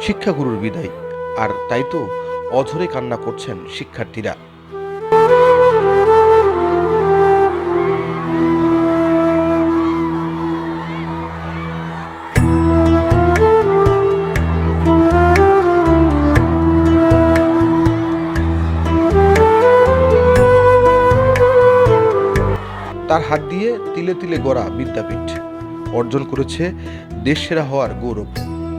শিক্ষাগুরুর বিদায়, আর তাই তো অঝরে কান্না করছেন শিক্ষার্থীরা। তার হাত দিয়ে তিলে তিলে গড়া বিদ্যাপীঠ অর্জন করেছে দেশসেরা হওয়ার গৌরব,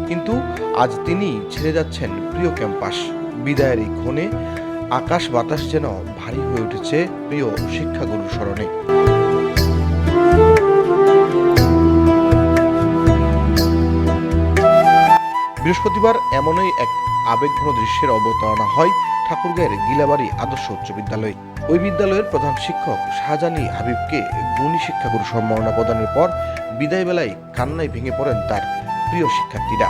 কিন্তু আজ তিনি ছেড়ে যাচ্ছেন প্রিয় ক্যাম্পাস। বিদায়ের এই ক্ষণে আকাশ বাতাস যেন ভারী হয়ে উঠেছে প্রিয় শিক্ষাগুরুর স্মরণে। বৃহস্পতিবার এমনই এক আবেগঘন দৃশ্যের অবতারণা হয় ঠাকুরগাঁয়ের গিলাবাড়ি আদর্শ উচ্চ বিদ্যালয়ে। ওই বিদ্যালয়ের প্রধান শিক্ষক শাহজাহান হাবিবকে গুণী শিক্ষাগুরু সম্মাননা প্রদানের পর বিদায় বেলায় কান্নায় ভেঙে পড়েন তার প্রিয় শিক্ষার্থীরা।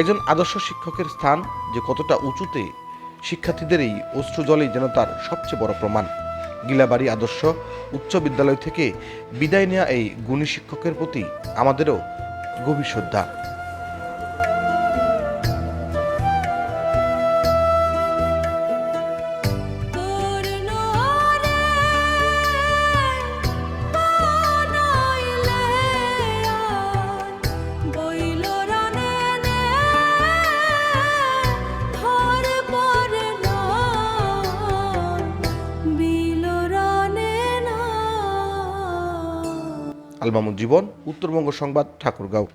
একজন আদর্শ শিক্ষকের স্থান যে কতটা উঁচুতে, শিক্ষার্থীদের এই অশ্রু জলেই যেন তার সবচেয়ে বড় প্রমাণ। গিলাবাড়ি আদর্শ উচ্চ বিদ্যালয় থেকে বিদায় নেওয়া এই গুণী শিক্ষকের প্রতি আমাদেরও গভীর শ্রদ্ধা। আল মামুন জীবন, উত্তরবঙ্গ সংবাদ, ঠাকুরগাঁও।